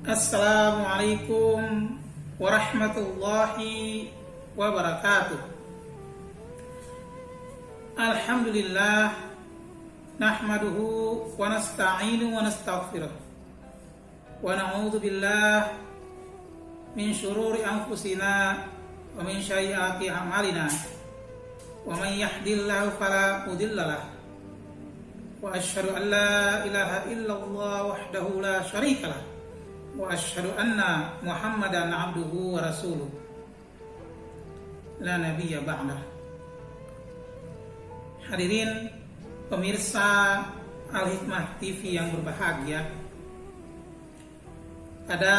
Assalamualaikum warahmatullahi wabarakatuh. Alhamdulillah, nahmaduhu wa nasta'inu wa nastaghfiruh wa na'udzu billah min syururi anfusina wa min sayyiati a'malina. Wa man yahdihillahu fala mudhillalah wa asyhadu an la ilaha illallah wahdahu la syarikalah wa asyhadu anna Muhammadan abduhu wa rasuluh la nabiyya ba'dah. Hadirin pemirsa Al-Hikmah TV yang berbahagia, pada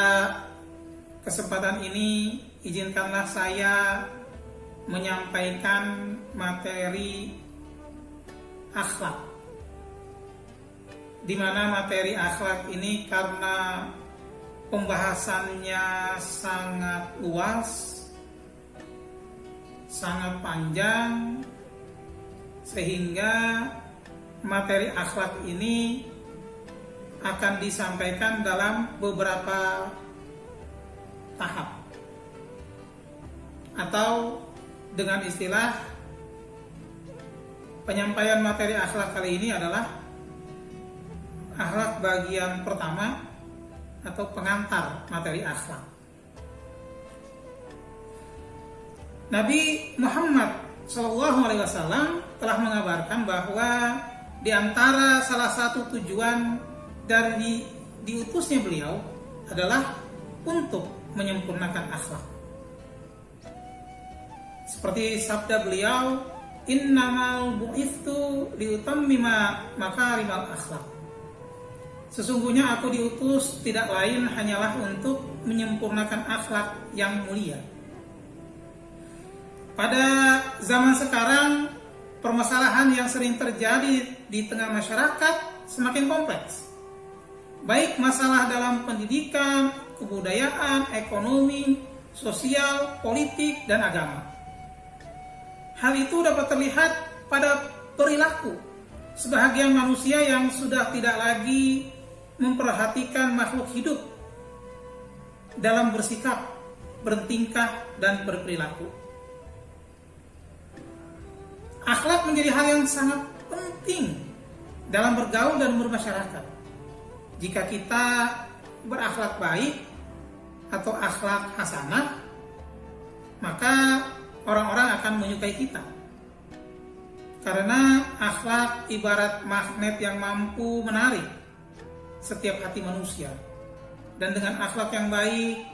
kesempatan ini izinkanlah saya menyampaikan materi akhlak, di mana materi akhlak ini karena pembahasannya sangat luas, sangat panjang, sehingga materi akhlak ini akan disampaikan dalam beberapa tahap, atau dengan istilah penyampaian materi akhlak kali ini adalah akhlak bagian pertama atau pengantar materi akhlak. Nabi Muhammad SAW telah mengabarkan bahwa di antara salah satu tujuan dari diutusnya beliau adalah untuk menyempurnakan akhlak. Seperti sabda beliau, innamal bu'itsu liutammima makarimal akhlak. Sesungguhnya aku diutus tidak lain hanyalah untuk menyempurnakan akhlak yang mulia. Pada zaman sekarang, permasalahan yang sering terjadi di tengah masyarakat semakin kompleks. Baik masalah dalam pendidikan, kebudayaan, ekonomi, sosial, politik, dan agama. Hal itu dapat terlihat pada perilaku sebahagian manusia yang sudah tidak lagi memperhatikan makhluk hidup dalam bersikap, bertingkah, dan berperilaku. Akhlak menjadi hal yang sangat penting dalam bergaul dan bermasyarakat. Jika kita berakhlak baik atau akhlak hasanah, maka orang-orang akan menyukai kita. Karena akhlak ibarat magnet yang mampu menarik setiap hati manusia. Dan dengan akhlak yang baik,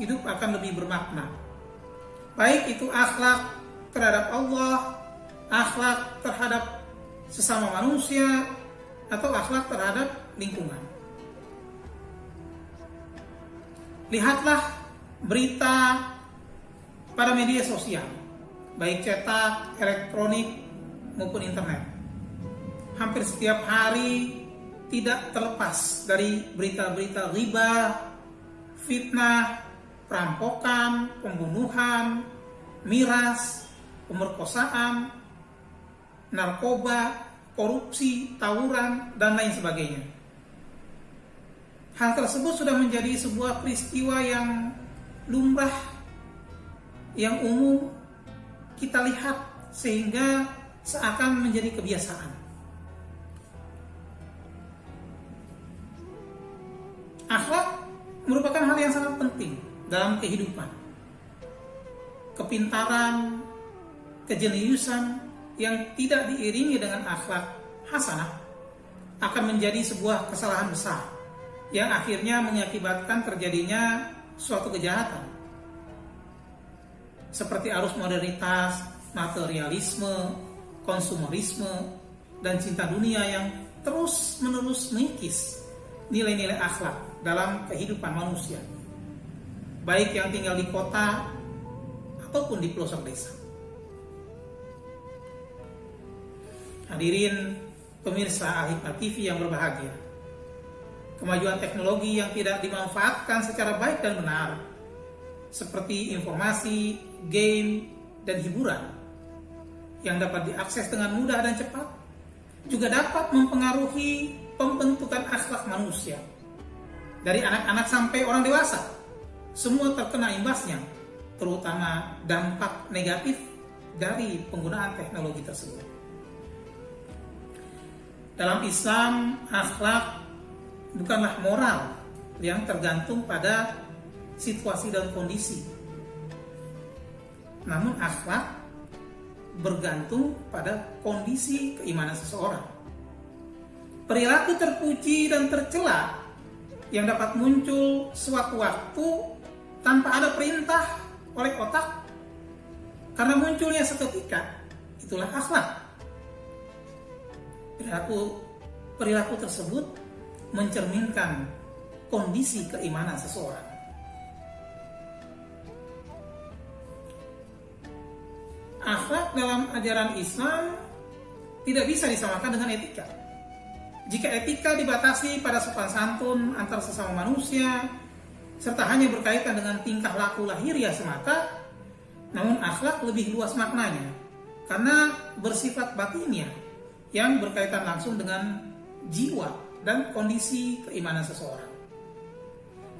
hidup akan lebih bermakna. Baik itu akhlak terhadap Allah, akhlak terhadap sesama manusia, atau akhlak terhadap lingkungan. Lihatlah berita pada media sosial, baik cetak, elektronik, maupun internet. Hampir setiap hari tidak terlepas dari berita-berita riba, fitnah, perampokan, pembunuhan, miras, pemerkosaan, narkoba, korupsi, tawuran, dan lain sebagainya. Hal tersebut sudah menjadi sebuah peristiwa yang lumrah, yang umum kita lihat, sehingga seakan menjadi kebiasaan. Akhlak merupakan hal yang sangat penting dalam kehidupan. Kepintaran, kejeniusan yang tidak diiringi dengan akhlak hasanah akan menjadi sebuah kesalahan besar yang akhirnya mengakibatkan terjadinya suatu kejahatan. Seperti arus modernitas, materialisme, konsumerisme, dan cinta dunia yang terus-menerus mengikis nilai-nilai akhlak dalam kehidupan manusia, baik yang tinggal di kota ataupun di pelosok desa. Hadirin pemirsa Al-Hikmah TV yang berbahagia, kemajuan teknologi yang tidak dimanfaatkan secara baik dan benar, seperti informasi, game, dan hiburan yang dapat diakses dengan mudah dan cepat, juga dapat mempengaruhi pembentukan akhlak manusia. dari anak-anak sampai orang dewasa, semua terkena imbasnya, terutama dampak negatif dari penggunaan teknologi tersebut. Dalam Islam, akhlak bukanlah moral yang tergantung pada situasi dan kondisi, namun akhlak bergantung pada kondisi keimanan seseorang. Perilaku terpuji dan tercela yang dapat muncul sewaktu-waktu tanpa ada perintah oleh otak karena munculnya seketika, itulah akhlak. Perilaku tersebut mencerminkan kondisi keimanan seseorang. Akhlak dalam ajaran Islam tidak bisa disamakan dengan etika. Jika etika dibatasi pada sopan santun antar sesama manusia, serta hanya berkaitan dengan tingkah laku lahiriah semata, namun akhlak lebih luas maknanya, karena bersifat batiniah yang berkaitan langsung dengan jiwa dan kondisi keimanan seseorang.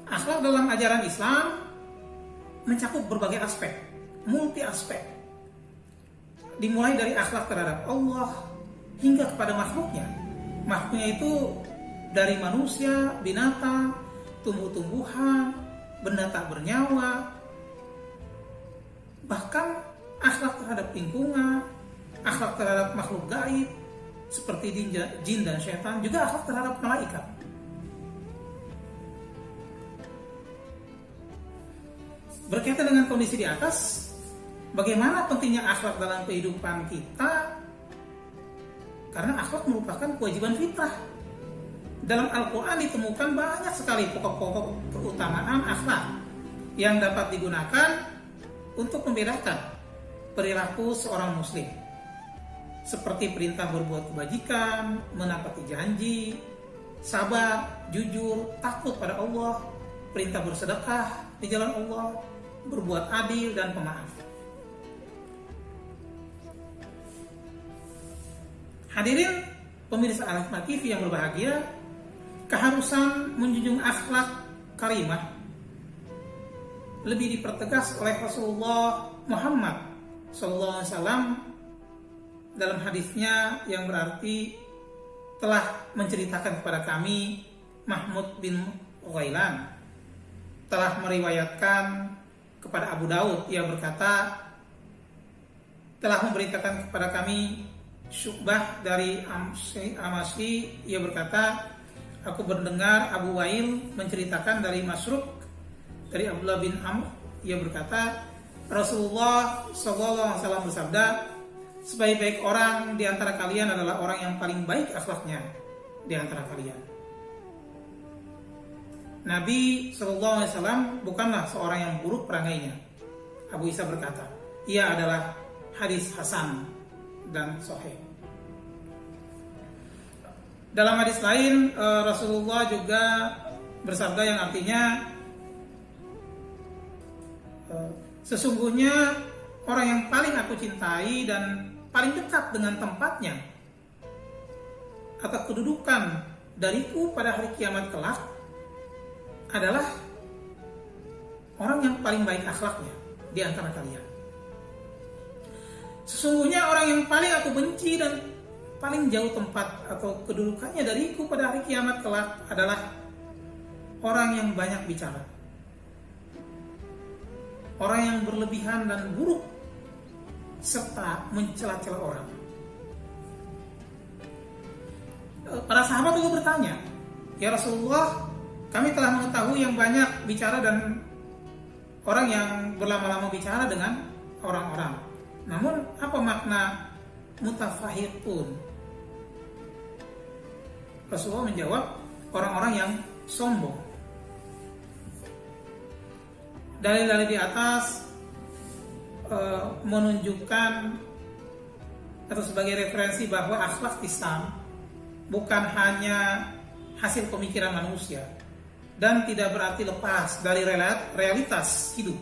Akhlak dalam ajaran Islam mencakup berbagai aspek, multi aspek. Dimulai dari akhlak terhadap Allah hingga kepada makhluknya. Makhluknya itu dari manusia, binatang, tumbuh-tumbuhan, benda tak bernyawa, bahkan akhlak terhadap lingkungan, akhlak terhadap makhluk gaib seperti jin dan syaitan, juga akhlak terhadap malaikat. Berkaitan dengan kondisi di atas, bagaimana pentingnya akhlak dalam kehidupan kita? Karena akhlak merupakan kewajiban fitrah. Dalam Al-Quran ditemukan banyak sekali pokok-pokok keutamaan akhlak yang dapat digunakan untuk membedakan perilaku seorang muslim, seperti perintah berbuat kebajikan, menepati janji, sabar, jujur, takut pada Allah, perintah bersedekah di jalan Allah, berbuat adil dan pemaaf. Hadirin pemirsa Al-Hikmah TV yang berbahagia, keharusan menjunjung akhlak karimah lebih dipertegas oleh Rasulullah Muhammad SAW dalam hadisnya yang berarti telah menceritakan kepada kami Mahmud bin Ghailan telah meriwayatkan kepada Abu Daud, ia berkata telah memberitakan kepada kami Syu'bah dari Amasi, ia berkata aku mendengar Abu Wail menceritakan dari Masruq dari Abdullah bin Amr, ia berkata Rasulullah SAW bersabda, sebaik-baik orang di antara kalian adalah orang yang paling baik akhlaknya di antara kalian. Nabi SAW bukanlah seorang yang buruk perangainya. Abu Isa berkata, ia adalah hadis hasan dan sahih. Dalam hadis lain Rasulullah juga bersabda yang artinya sesungguhnya orang yang paling aku cintai dan paling dekat dengan tempatnya atau kedudukan dariku pada hari kiamat kelak adalah orang yang paling baik akhlaknya di antara kalian. Sesungguhnya orang yang paling aku benci dan paling jauh tempat atau kedudukannya dariku pada hari kiamat kelak adalah orang yang banyak bicara, orang yang berlebihan dan buruk, serta mencela-cela orang. Para sahabat juga bertanya, ya Rasulullah, kami telah mengetahui yang banyak bicara dan orang yang berlama-lama bicara dengan orang-orang. Namun apa makna mutafahiqun? Rasulullah menjawab, orang-orang yang sombong. Dalil-dalil di atas menunjukkan atau sebagai referensi bahwa akhlak Islam bukan hanya hasil pemikiran manusia dan tidak berarti lepas dari realitas hidup,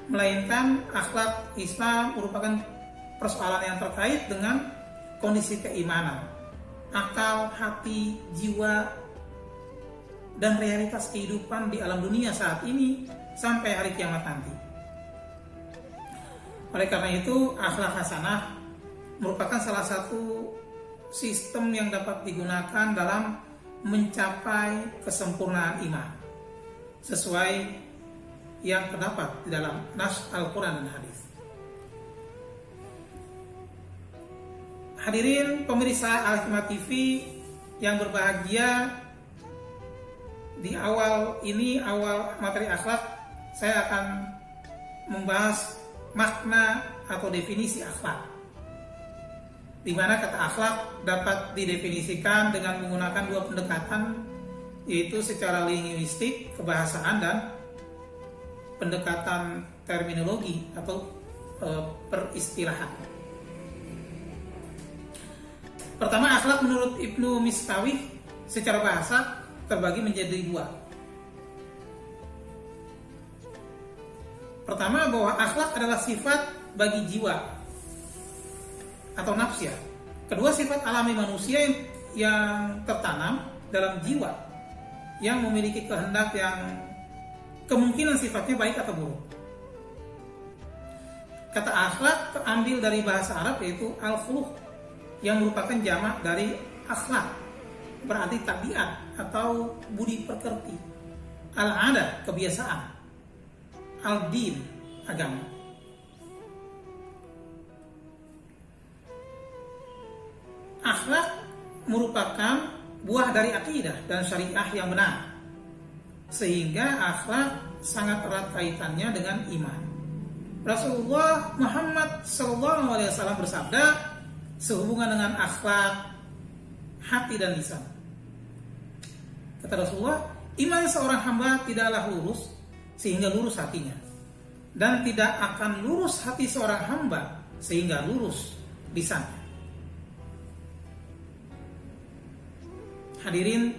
melainkan akhlak Islam merupakan persoalan yang terkait dengan kondisi keimanan, akal, hati, jiwa, dan realitas kehidupan di alam dunia saat ini sampai hari kiamat nanti. Oleh karena itu, akhlak hasanah merupakan salah satu sistem yang dapat digunakan dalam mencapai kesempurnaan iman sesuai yang terdapat di dalam nas Al-Quran dan hadis. Hadirin pemirsa Al-Hikmah TV yang berbahagia, di awal materi akhlak, saya akan membahas makna atau definisi akhlak, di mana kata akhlak dapat didefinisikan dengan menggunakan dua pendekatan, yaitu secara linguistik, kebahasaan, dan pendekatan terminologi atau peristilahan. Pertama, akhlak menurut Ibnu Miskawih secara bahasa terbagi menjadi dua. Pertama, bahwa akhlak adalah sifat bagi jiwa atau nafs ya. Kedua, sifat alami manusia yang tertanam dalam jiwa yang memiliki kehendak yang kemungkinan sifatnya baik atau buruk. Kata akhlak terambil dari bahasa Arab yaitu al-khuluq, yang merupakan jamak dari akhlak, berarti tabiat atau budi pekerti, al-ada kebiasaan, al-din agama. Akhlak merupakan buah dari akidah dan syariah yang benar, sehingga akhlak sangat erat kaitannya dengan iman. Rasulullah Muhammad SAW bersabda, sehubungan dengan akhlak, hati dan lisan. Kata Rasulullah, iman seorang hamba tidaklah lurus sehingga lurus hatinya, dan tidak akan lurus hati seorang hamba sehingga lurus lisannya. Hadirin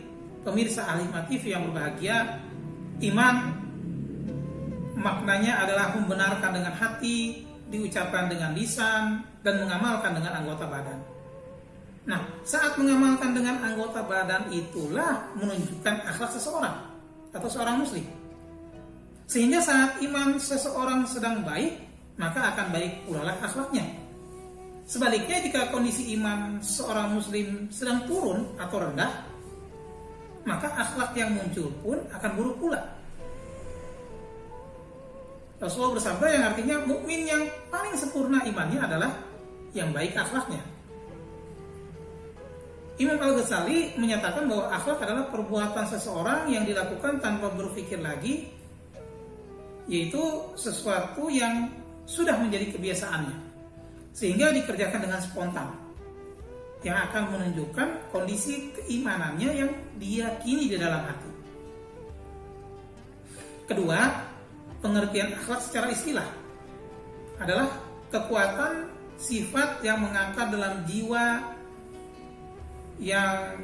pemirsa Al-Hikmah TV yang berbahagia, iman maknanya adalah membenarkan dengan hati, diucapkan dengan lisan, dan mengamalkan dengan anggota badan. Nah, saat mengamalkan dengan anggota badan itulah menunjukkan akhlak seseorang atau seorang muslim. Sehingga saat iman seseorang sedang baik, maka akan baik pula lah akhlaknya. Sebaliknya, jika kondisi iman seorang muslim sedang turun atau rendah, maka akhlak yang muncul pun akan buruk pula. Rasulullah bersabda yang artinya mukmin yang paling sempurna imannya adalah yang baik akhlaknya. Imam Al-Ghazali menyatakan bahwa akhlak adalah perbuatan seseorang yang dilakukan tanpa berpikir lagi, yaitu sesuatu yang sudah menjadi kebiasaannya, sehingga dikerjakan dengan spontan, yang akan menunjukkan kondisi keimanannya yang diyakini di dalam hati. Kedua, pengertian akhlak secara istilah adalah kekuatan sifat yang mengangkat dalam jiwa yang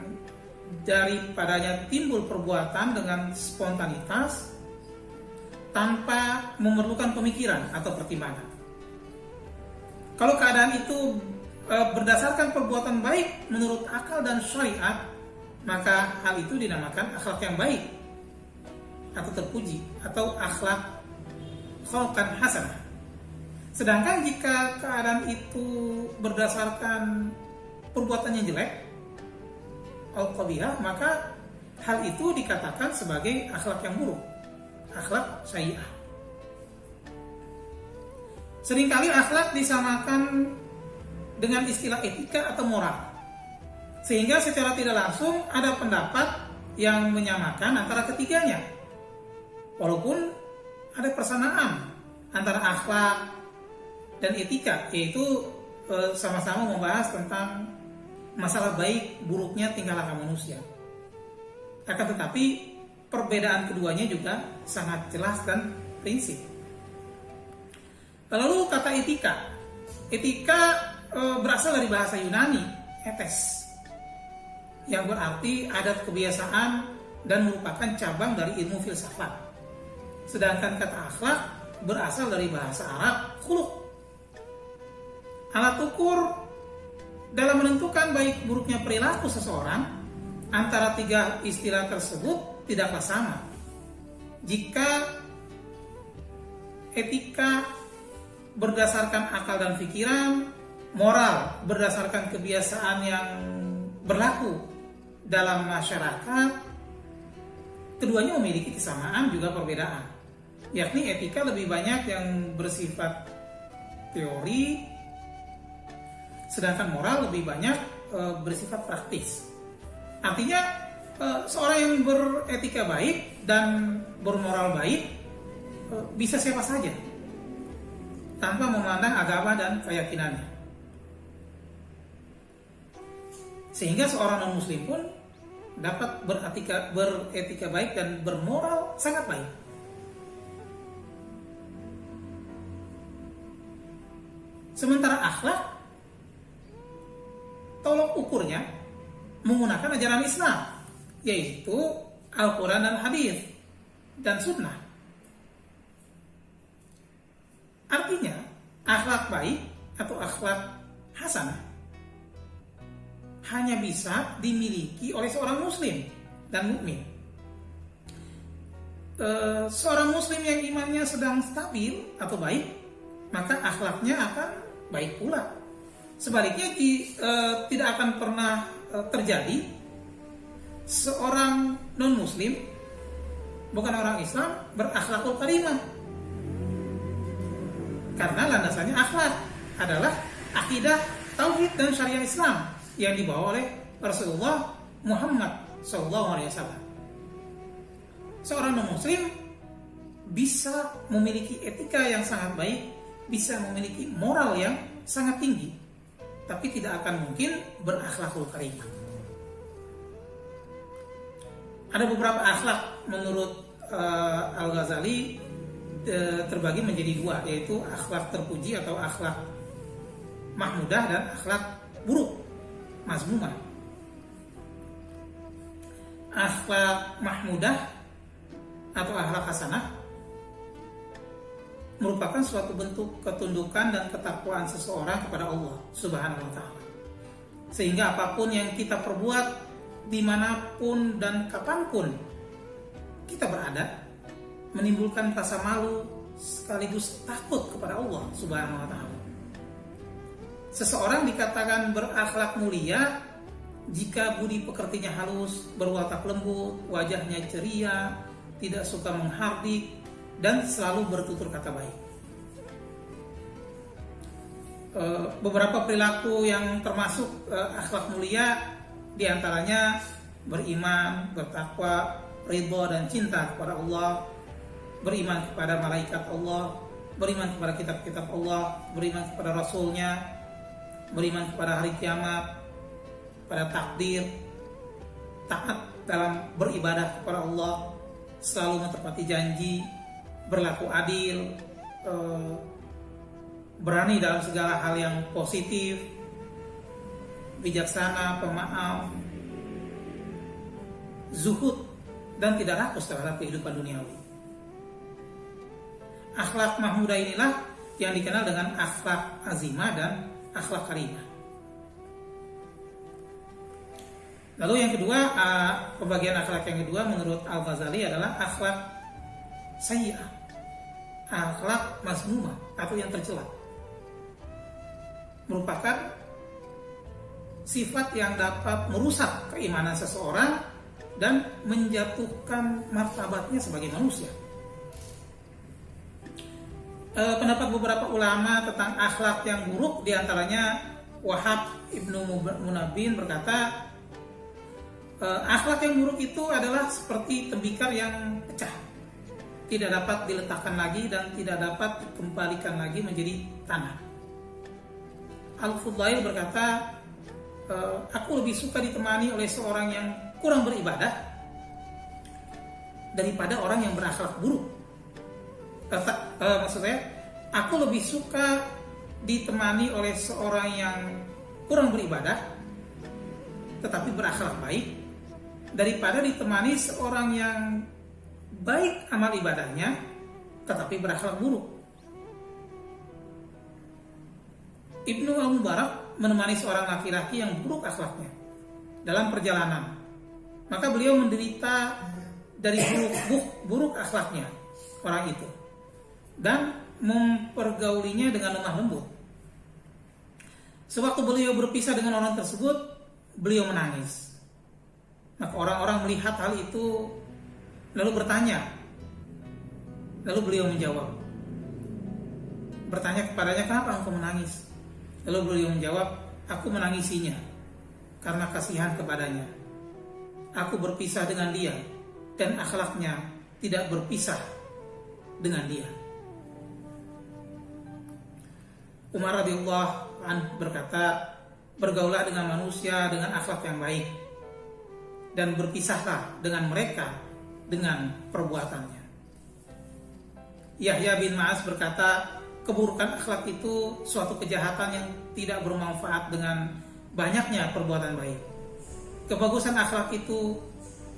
daripadanya timbul perbuatan dengan spontanitas tanpa memerlukan pemikiran atau pertimbangan. Kalau keadaan itu berdasarkan perbuatan baik menurut akal dan syariat, maka hal itu dinamakan akhlak yang baik atau terpuji, atau akhlak kholqan hasanah. Sedangkan jika keadaan itu berdasarkan perbuatan yang jelek, al-qabihah, maka hal itu dikatakan sebagai akhlak yang buruk, akhlak sayyi'ah. Seringkali akhlak disamakan dengan istilah etika atau moral, sehingga secara tidak langsung ada pendapat yang menyamakan antara ketiganya, walaupun ada persamaan antara akhlak dan etika, yaitu sama-sama membahas tentang masalah baik buruknya tingkah laku manusia. Akan tetapi perbedaan keduanya juga sangat jelas dan prinsip. Lalu kata etika berasal dari bahasa Yunani etes, yang berarti adat kebiasaan dan merupakan cabang dari ilmu filsafat. Sedangkan kata akhlak berasal dari bahasa Arab khuluq. Alat ukur dalam menentukan baik buruknya perilaku seseorang antara tiga istilah tersebut tidaklah sama. Jika etika berdasarkan akal dan pikiran, moral berdasarkan kebiasaan yang berlaku dalam masyarakat, keduanya memiliki kesamaan juga perbedaan. Yakni etika lebih banyak yang bersifat teori, sedangkan moral lebih banyak bersifat praktis. Artinya seorang yang beretika baik dan bermoral baik bisa siapa saja tanpa memandang agama dan keyakinannya. Sehingga seorang non-muslim pun dapat beretika baik dan bermoral sangat baik. Sementara akhlak, tolok ukurnya menggunakan ajaran Islam, yaitu Al-Quran dan Hadis dan Sunnah. Artinya, akhlak baik atau akhlak hasanah hanya bisa dimiliki oleh seorang muslim dan mukmin. Seorang muslim yang imannya sedang stabil atau baik, maka akhlaknya akan baik pula. Sebaliknya tidak akan pernah terjadi seorang non-muslim, bukan orang Islam, berakhlakul karimah. Karena landasannya akhlak adalah akidah, tauhid dan syariat Islam yang dibawa oleh Rasulullah Muhammad SAW. Seorang non-muslim bisa memiliki etika yang sangat baik, bisa memiliki moral yang sangat tinggi, tapi tidak akan mungkin berakhlakul karimah. Ada beberapa akhlak menurut Al-Ghazali terbagi menjadi dua, yaitu akhlak terpuji atau akhlak mahmudah dan akhlak buruk, mazmumah. Akhlak mahmudah atau akhlak hasanah merupakan suatu bentuk ketundukan dan ketakwaan seseorang kepada Allah Subhanahu wa Ta'ala, sehingga apapun yang kita perbuat dimanapun dan kapanpun kita berada, menimbulkan rasa malu sekaligus takut kepada Allah Subhanahu wa Ta'ala. Seseorang dikatakan berakhlak mulia jika budi pekertinya halus, berwatak lembut, wajahnya ceria, tidak suka menghardik, dan selalu bertutur kata baik. Beberapa perilaku yang termasuk akhlak mulia diantaranya beriman, bertakwa, ridha dan cinta kepada Allah, beriman kepada malaikat Allah, beriman kepada kitab-kitab Allah, beriman kepada Rasulnya, beriman kepada hari kiamat, pada takdir, taat dalam beribadah kepada Allah, selalu menepati janji, berlaku adil, berani dalam segala hal yang positif, bijaksana, pemaaf, zuhud, dan tidak rakus terhadap kehidupan duniawi. Akhlak mahmudah inilah yang dikenal dengan akhlak azimah dan akhlak karimah. Lalu yang kedua, pembagian akhlak yang kedua menurut Al-Ghazali adalah akhlak sayyi'ah, akhlak mazmumah atau yang tercela. Merupakan sifat yang dapat merusak keimanan seseorang dan menjatuhkan martabatnya sebagai manusia. Pendapat beberapa ulama tentang akhlak yang buruk, diantaranya Wahab Ibnu Munabbih berkata, akhlak yang buruk itu adalah seperti tembikar yang pecah, tidak dapat diletakkan lagi dan tidak dapat dikembalikan lagi menjadi tanah. Al-Fudail berkata, aku lebih suka ditemani oleh seorang yang kurang beribadah daripada orang yang berakhlak buruk. Maksudnya, aku lebih suka ditemani oleh seorang yang kurang beribadah tetapi berakhlak baik daripada ditemani seorang yang baik amal ibadahnya tetapi berakhlak buruk. Ibnu Al-Mubarak menemani seorang laki-laki yang buruk akhlaknya dalam perjalanan, maka beliau menderita dari buruk akhlaknya orang itu dan mempergaulinya dengan lemah lembut. Sewaktu beliau berpisah dengan orang tersebut, beliau menangis. Maka orang-orang melihat hal itu lalu bertanya. Lalu beliau menjawab. Bertanya kepadanya, kenapa engkau menangis? Lalu beliau menjawab, aku menangisinya karena kasihan kepadanya. Aku berpisah dengan dia dan akhlaknya tidak berpisah dengan dia. Umar radhiyallahu anhu berkata, bergaulah dengan manusia dengan akhlak yang baik dan berpisahlah dengan mereka dengan perbuatannya. Yahya bin Ma'az berkata, keburukan akhlak itu suatu kejahatan yang tidak bermanfaat dengan banyaknya perbuatan baik. Kebagusan akhlak itu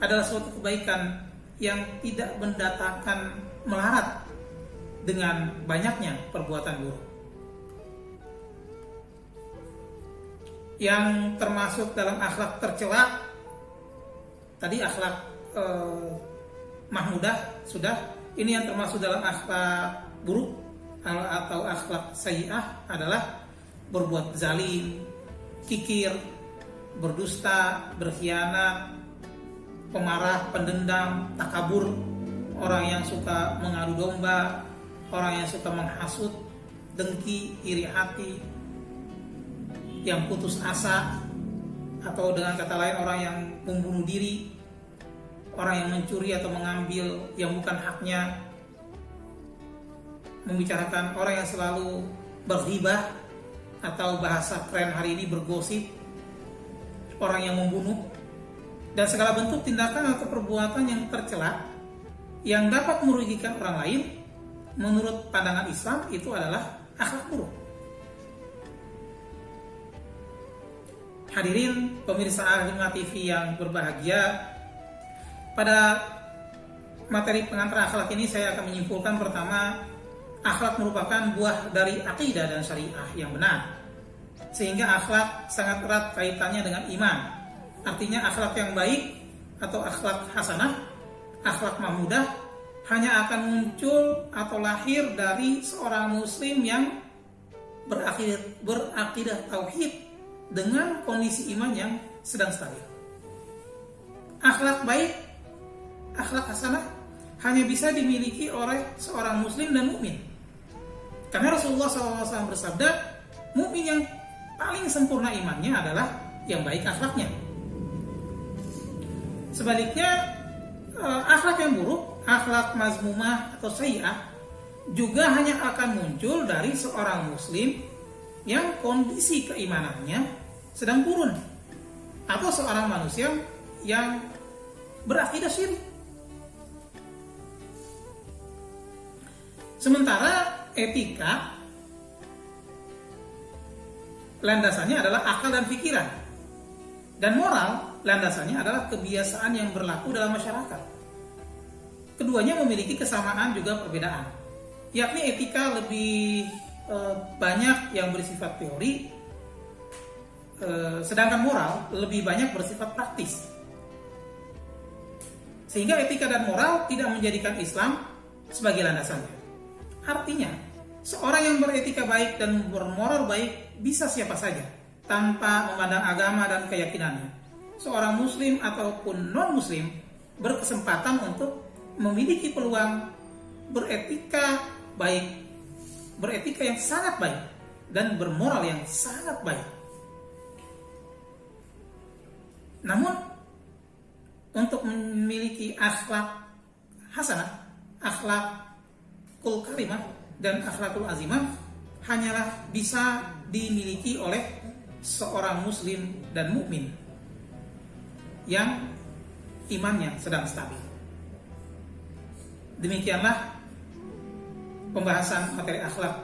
adalah suatu kebaikan yang tidak mendatangkan melarat dengan banyaknya perbuatan buruk. Yang termasuk dalam akhlak tercela, tadi akhlak mahmudah sudah. Ini yang termasuk dalam akhlak buruk atau akhlak sayyi'ah adalah berbuat zalim, kikir, berdusta, berkhianat, pemarah, pendendam, takabur, orang yang suka mengadu domba, orang yang suka menghasut, dengki, iri hati, yang putus asa, atau dengan kata lain orang yang membunuh diri, orang yang mencuri atau mengambil yang bukan haknya, membicarakan orang yang selalu berghibah atau bahasa keren hari ini bergosip, orang yang membunuh, dan segala bentuk tindakan atau perbuatan yang tercela yang dapat merugikan orang lain menurut pandangan Islam itu adalah akhlak buruk. Hadirin pemirsa Al-Hikmah TV yang berbahagia, pada materi pengantar akhlak ini saya akan menyimpulkan pertama, akhlak merupakan buah dari akidah dan syariah yang benar. Sehingga akhlak sangat erat kaitannya dengan iman. Artinya akhlak yang baik atau akhlak hasanah, akhlak mahmudah hanya akan muncul atau lahir dari seorang muslim yang berakidah tauhid dengan kondisi iman yang sedang stabil. Akhlak baik, akhlak hasanah hanya bisa dimiliki oleh seorang muslim dan mukmin. Karena Rasulullah SAW bersabda, mukmin yang paling sempurna imannya adalah yang baik akhlaknya. Sebaliknya, akhlak yang buruk, akhlak mazmumah atau sayyi'ah juga hanya akan muncul dari seorang muslim yang kondisi keimanannya sedang turun, atau seorang manusia yang berakidah syirik. Sementara etika landasannya adalah akal dan pikiran, dan moral landasannya adalah kebiasaan yang berlaku dalam masyarakat. Keduanya memiliki kesamaan juga perbedaan, yakni etika lebih banyak yang bersifat teori, sedangkan moral lebih banyak bersifat praktis. Sehingga etika dan moral tidak menjadikan Islam sebagai landasannya. Artinya, seorang yang beretika baik dan bermoral baik bisa siapa saja, tanpa memandang agama dan keyakinannya. Seorang muslim ataupun non-muslim berkesempatan untuk memiliki peluang beretika baik, beretika yang sangat baik, dan bermoral yang sangat baik. Namun, untuk memiliki akhlak hasanah, akhlakul karimah, dan akhlakul azimah hanyalah bisa dimiliki oleh seorang muslim dan mukmin yang imannya sedang stabil. Demikianlah pembahasan materi akhlak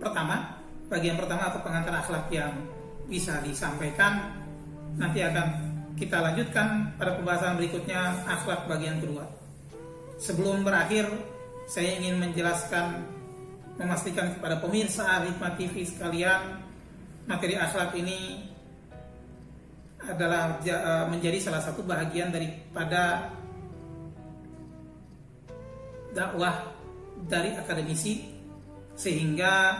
pertama, bagian pertama atau pengantar akhlak yang bisa disampaikan. Nanti akan kita lanjutkan pada pembahasan berikutnya, akhlak bagian kedua. Sebelum berakhir, saya ingin menjelaskan, memastikan kepada pemirsa Al-Hikmah TV sekalian, materi akhlak ini adalah menjadi salah satu bahagian daripada dakwah dari akademisi, sehingga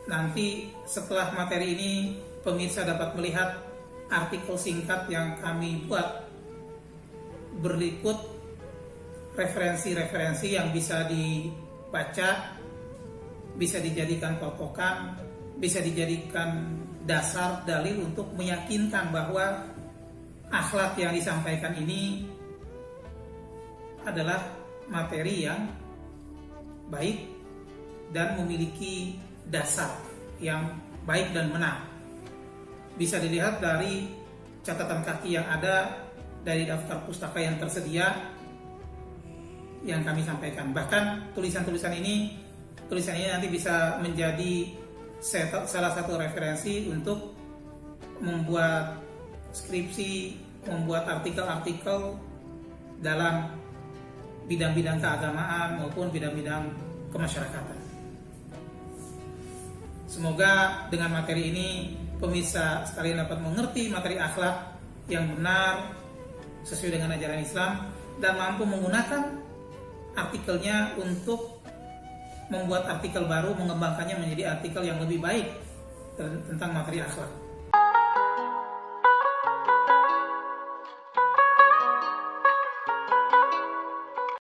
nanti setelah materi ini pemirsa dapat melihat artikel singkat yang kami buat berikut, referensi-referensi yang bisa dibaca, bisa dijadikan patokan, bisa dijadikan dasar dalil untuk meyakinkan bahwa akhlak yang disampaikan ini adalah materi yang baik dan memiliki dasar yang baik dan benar. Bisa dilihat dari catatan kaki yang ada, dari daftar pustaka yang tersedia yang kami sampaikan. Bahkan tulisan ini nanti bisa menjadi salah satu referensi untuk membuat skripsi, membuat artikel-artikel dalam bidang-bidang keagamaan maupun bidang-bidang kemasyarakatan. Semoga dengan materi ini pemirsa sekalian dapat mengerti materi akhlak yang benar sesuai dengan ajaran Islam dan mampu menggunakan artikelnya untuk membuat artikel baru, mengembangkannya menjadi artikel yang lebih baik tentang materi akhlak.